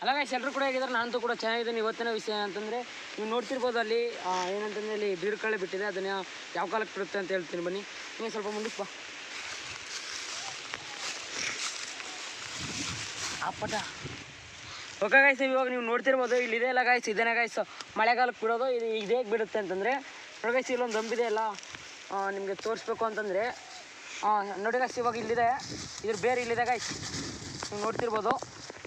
ಅಲ್ಲ ಗೈಸ್ ಎಲ್ಲರೂ ಕೂಡ ಹೇಗಿದ್ದಾರೆ, ನಾನಂತೂ ಕೂಡ ಚೆನ್ನಾಗಿದ್ದೀನಿ. ಇವತ್ತಿನ ವಿಷಯ ಏನಂತಂದರೆ ನೀವು ನೋಡ್ತಿರ್ಬೋದು ಅಲ್ಲಿ ಏನಂತಂದರೆ ಅಲ್ಲಿ ಬೀರ್ಕಳೆ ಬಿಟ್ಟಿದೆ, ಅದನ್ನು ಯಾವ ಕಾಲಕ್ಕೆ ಬಿಡುತ್ತೆ ಅಂತ ಹೇಳ್ತೀನಿ. ಬನ್ನಿ ನೀವು ಸ್ವಲ್ಪ ಮುಂದಕ್ಕೆ ಬಾ. ಅಪ್ಪಟ ಓಕೆ ಗೈಸ್, ಇವಾಗ ನೀವು ನೋಡ್ತಿರ್ಬೋದು ಇಲ್ಲಿದೆ ಅಲ್ಲ ಗೈಸ್, ಇದೇನೇ ಗೈಸ್ ಮಳೆಗಾಲಕ್ಕೆ ಬಿಡೋದು. ಇದು ಇದೇ ಬಿಡುತ್ತೆ ಅಂತಂದರೆ ನೋಡಿ ಗೈಸ್, ಇಲ್ಲೊಂದು ದಂಬಿದೆ ಅಲ್ಲ, ನಿಮಗೆ ತೋರಿಸ್ಬೇಕು ಅಂತಂದರೆ ನೋಡಿ ಗೈಸ್, ಇವಾಗ ಇಲ್ಲಿದೆ, ಇದ್ರ ಬೇರೆ ಇಲ್ಲಿದೆ ಗೈಸ್, ನೀವು ನೋಡ್ತಿರ್ಬೋದು.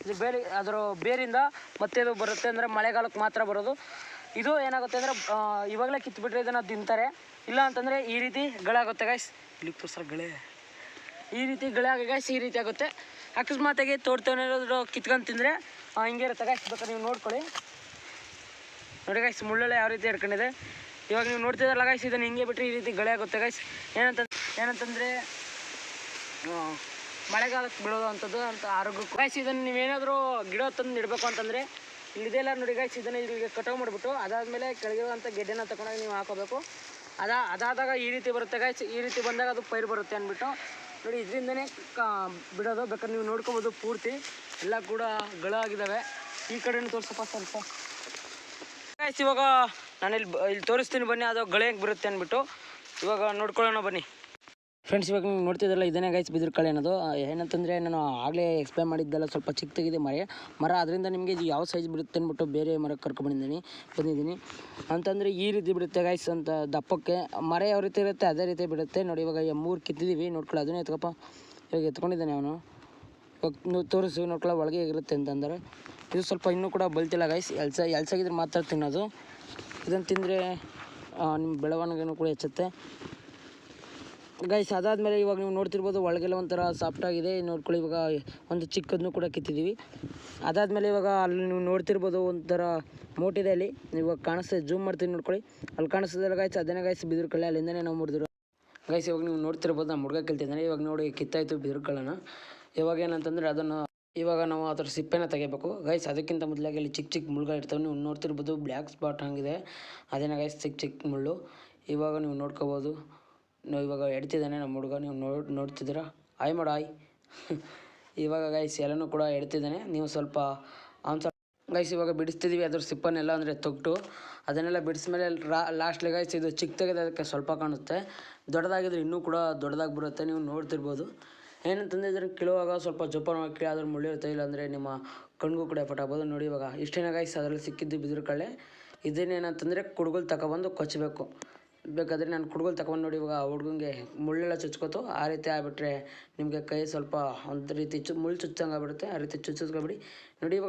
ಇದು ಬೇರೆ, ಅದರ ಬೇರಿಂದ ಮತ್ತೆ ಇದು ಬರುತ್ತೆ ಅಂದರೆ ಮಳೆಗಾಲಕ್ಕೆ ಮಾತ್ರ ಬರೋದು. ಇದು ಏನಾಗುತ್ತೆ ಅಂದರೆ ಇವಾಗಲೇ ಕಿತ್ಬಿಟ್ರೆ ಇದನ್ನು ತಿಂತಾರೆ, ಇಲ್ಲ ಅಂತಂದರೆ ಈ ರೀತಿ ಗಳೆ ಆಗುತ್ತೆ ಗೈಸ್. ಇಲ್ಲಿಗೆ ತೋರ್ಸೋ ಗಳೆ ಈ ರೀತಿ ಗಳೆ ಆಗಿ ಗೈಸ್, ಈ ರೀತಿ ಆಗುತ್ತೆ. ಅಕಸ್ಮಾತಾಗಿ ತೋಡ್ತೇನಾದ್ರು ಕಿತ್ಕೊಂಡು ತಿಂದರೆ ಹಿಂಗೆ ಇರುತ್ತೆ ಗೈಸ್. ಬೇಕಾದ್ರೆ ನೀವು ನೋಡ್ಕೊಳ್ಳಿ. ನೋಡಿ ಗೈಸ್, ಮುಳ್ಳೆಲ್ಲ ಯಾವ ರೀತಿ ಹಿಡ್ಕೊಂಡಿದೆ. ಇವಾಗ ನೀವು ನೋಡ್ತಿದ್ದಲ್ಲ ಗೈಸ್, ಇದನ್ನು ಹಿಂಗೆ ಬಿಟ್ಟರೆ ಈ ರೀತಿ ಗಳೆ ಆಗುತ್ತೆ ಗೈಸ್. ಏನಂತಂದರೆ ಮಳೆಗಾಲಕ್ಕೆ ಬಿಡೋದು ಅಂಥದ್ದು ಅಂತ ಆರೋಗ್ಯಕ್ಕೆ ಗೈಸ್. ಇದನ್ನು ನೀವೇನಾದರೂ ಗಿಡ ತಂದು ಇಡಬೇಕು ಅಂತಂದರೆ ಇಲ್ಲಿದೆಲ್ಲ ನೋಡಿ ಗೈಸ್, ಇದನ್ನು ಇಲ್ಲಿಗೆ ಕಟಾವು ಮಾಡಿಬಿಟ್ಟು ಅದಾದಮೇಲೆ ಕೆಳಗಿರುವಂಥ ಗೆಡ್ಡೆನ ತಗೊಂಡಾಗ ನೀವು ಹಾಕೋಬೇಕು. ಅದಾದಾಗ ಈ ರೀತಿ ಬರುತ್ತೆ ಗೈಸ್. ಈ ರೀತಿ ಬಂದಾಗ ಅದು ಪೈರು ಬರುತ್ತೆ ಅಂದ್ಬಿಟ್ಟು ನೋಡಿ, ಇದರಿಂದನೇ ಬಿಡೋದು. ಬೇಕಾದ್ರೆ ನೀವು ನೋಡ್ಕೊಬೋದು, ಪೂರ್ತಿ ಎಲ್ಲ ಕೂಡ ಗಳಾಗಿದ್ದಾವೆ. ಈ ಕಡೆನೂ ತೋರಿಸಪ್ಪ ಸ್ವಲ್ಪ ಗೈಸ್. ಇವಾಗ ನಾನು ಇಲ್ಲಿ ತೋರಿಸ್ತೀನಿ ಬನ್ನಿ, ಅದು ಗಳೆ ಹೆಂಗೆ ಬರುತ್ತೆ ಅಂದ್ಬಿಟ್ಟು. ಇವಾಗ ನೋಡ್ಕೊಳ್ಳೋಣ ಬನ್ನಿ ಫ್ರೆಂಡ್ಸ್. ಇವಾಗ ನೀವು ನೋಡ್ತಿದ್ದಲ್ಲ, ಇದನ್ನೇ ಗೈಸ್ ಬಿದಿರು ಅನ್ನೋದು. ಏನಂತಂದರೆ ನಾನು ಆಗಲೇ ಎಕ್ಸ್ಪ್ಲೇನ್ ಮಾಡಿದ್ದೆಲ್ಲ ಸ್ವಲ್ಪ ಚಿಕ್ಕದಾಗಿದೆ ಮರ, ಅದರಿಂದ ನಿಮಗೆ ಇದು ಯಾವ ಸೈಜ್ ಬಿಡುತ್ತೆ ಅಂದ್ಬಿಟ್ಟು ಬೇರೆ ಮರಕ್ಕೆ ಬಂದಿದ್ದೀನಿ ಅಂತಂದರೆ ಈ ರೀತಿ ಬಿಡುತ್ತೆ ಗೈಸ್ ಅಂತ. ದಪ್ಪಕ್ಕೆ ಮರ ಯಾವ ರೀತಿ ಇರುತ್ತೆ ಅದೇ ರೀತಿ ಬಿಡುತ್ತೆ ನೋಡಿ. ಇವಾಗ 3 ಕಿತ್ತಿದ್ದೀವಿ, ನೋಡ್ಕೊಳ್ಳಿ. ಅದನ್ನೇ ಎತ್ಕಪ್ಪ, ಇವಾಗ ಎತ್ಕೊಂಡಿದ್ದಾನೆ ಅವನು. ಇವಾಗ ತೋರಿಸಿ ನೋಡ್ಕೊಳ್ಳೋ ಒಳಗೆ ಇರುತ್ತೆ ಅಂತಂದರೆ ಇದು ಸ್ವಲ್ಪ ಇನ್ನೂ ಕೂಡ ಬಲ್ತಿಲ್ಲ ಗೈಸ್. ಎಲ್ಸಾಗಿದ್ರೆ ಮಾತ್ರ ತಿನ್ನೋದು. ಇದನ್ನು ತಿಂದರೆ ನಿಮ್ಮ ಬೆಳವಣಿಗೆನೂ ಕೂಡ ಹೆಚ್ಚುತ್ತೆ ಗೈಸ್. ಅದಾದಮೇಲೆ ಇವಾಗ ನೀವು ನೋಡ್ತಿರ್ಬೋದು, ಒಳಗೆಲ್ಲ ಒಂಥರ ಸಾಫ್ಟಾಗಿದೆ ನೋಡ್ಕೊಳ್ಳಿ. ಇವಾಗ ಒಂದು ಚಿಕ್ಕದನ್ನು ಕೂಡ ಕಿತ್ತಿದ್ದೀವಿ. ಅದಾದಮೇಲೆ ಇವಾಗ ಅಲ್ಲಿ ನೀವು ನೋಡ್ತಿರ್ಬೋದು ಒಂಥರ ಮೋಟಿದೆ ಅಲ್ಲಿ, ಇವಾಗ ಕಾಣಿಸ್ತದೆ. ಜೂಮ್ ಮಾಡ್ತೀನಿ ನೋಡ್ಕೊಳ್ಳಿ, ಅಲ್ಲಿ ಕಾಣಿಸ್ತದಲ್ಲ ಗೈಸ್, ಅದನ್ನೇ ಗೈಸ್ ಬಿದಿರು ಕಳ್ಳೆ. ಅಲ್ಲಿಂದನೇ ನಾವು ಮುರಿದಿರೋ ಗೈಸ್. ಇವಾಗ ನೀವು ನೋಡ್ತಿರ್ಬೋದು, ನಾನು ಹುಡುಗ ಕೇಳ್ತಿದ್ದಾನೆ. ಇವಾಗ ನೋಡಿ ಕಿತ್ತಾಯಿತು ಬಿದಿರು ಕಳ್ಳನ. ಇವಾಗ ಏನಂತಂದರೆ ಅದನ್ನು ಇವಾಗ ನಾವು ಅದರ ಸಿಪ್ಪೆನ ತೆಗಿಬೇಕು ಗೈಸ್. ಅದಕ್ಕಿಂತ ಮೊದಲಾಗಿ ಅಲ್ಲಿ ಚಿಕ್ಕ ಮುಳ್ಳುಗಳು ಇರ್ತವೆ, ನೀವು ನೋಡ್ತಿರ್ಬೋದು. ಬ್ಲ್ಯಾಕ್ ಸ್ಪಾಟ್ ಹಂಗಿದೆ, ಅದೇನ ಗೈಸ್ ಚಿಕ್ಕ ಮುಳ್ಳು. ಇವಾಗ ನೀವು ನೋಡ್ಕೋಬೋದು, ಇವಾಗ ಎಡ್ತಿದ್ದಾನೆ ನಮ್ಮ ಹುಡುಗ. ನೀವು ನೋಡ್ತಿದ್ದೀರಾ, ಆಯ್ ಮಾಡು ಆಯ್. ಇವಾಗ ಗೈಸ್ ಎಲ್ಲನೂ ಕೂಡ ಎಡ್ತಿದ್ದಾನೆ. ನೀವು ಸ್ವಲ್ಪ ಗೈಸ್ ಇವಾಗ ಬಿಡಿಸ್ತಿದ್ದೀವಿ ಅದ್ರ ಸಿಪ್ಪನ್ನೆಲ್ಲ, ಅಂದರೆ ತೊಟ್ಟು ಅದನ್ನೆಲ್ಲ ಬಿಡಿಸ್ಮೇಲೆ ಲಾಸ್ಟ್ಲಿ ಗೈಸ್ ಇದು ಚಿಕ್ಕದಾಗಿದೆ, ಅದಕ್ಕೆ ಸ್ವಲ್ಪ ಕಾಣುತ್ತೆ. ದೊಡ್ಡದಾಗಿದ್ರೆ ಇನ್ನೂ ಕೂಡ ದೊಡ್ಡದಾಗಿ ಬರುತ್ತೆ, ನೀವು ನೋಡ್ತಿರ್ಬೋದು. ಏನಂತಂದರೆ ಇದನ್ನು ಕೀಳುವಾಗ ಸ್ವಲ್ಪ ಜೋಪಾನವಾಗಿ ಕೀಳಿ, ಅದ್ರ ಮುಳ್ಳಿರುತ್ತೆ, ಇಲ್ಲಾಂದರೆ ನಿಮ್ಮ ಕಣ್ಗೂ ಕೂಡ ಎಫೆಕ್ಟ್ ಆಗ್ಬೋದು. ನೋಡಿ ಇವಾಗ ಇಷ್ಟೇನ ಗೈಸ್ ಅದರಲ್ಲಿ ಸಿಕ್ಕಿದ್ದು ಬಿದಿರು ಕಳ್ಳೆ. ಇದನ್ನೇನಂತಂದರೆ ಕುಡ್ಗೋಲು ತಗೊಬಂದು ಕೊಚ್ಚಬೇಕು. ಬೇಕಾದರೆ ನಾನು ಕುಡ್ಗೋಲು ತಗೊಂಡು ನೋಡಿ, ಇವಾಗ ಹುಡ್ಗಂಗೆ ಮುಳ್ಳೆಲ್ಲ ಚುಚ್ಕೋತು. ಆ ರೀತಿ ಆಗಿಬಿಟ್ರೆ ನಿಮಗೆ ಕೈ ಸ್ವಲ್ಪ ಒಂದು ರೀತಿ ಮುಳ್ಳು ಚುಚ್ಚಂಗೆ ಆಗ್ಬಿಡುತ್ತೆ. ಆ ರೀತಿ ಚುಚ್ಚಿಸ್ಕೊಬಿಡಿ ನೋಡಿ. ಇವಾಗ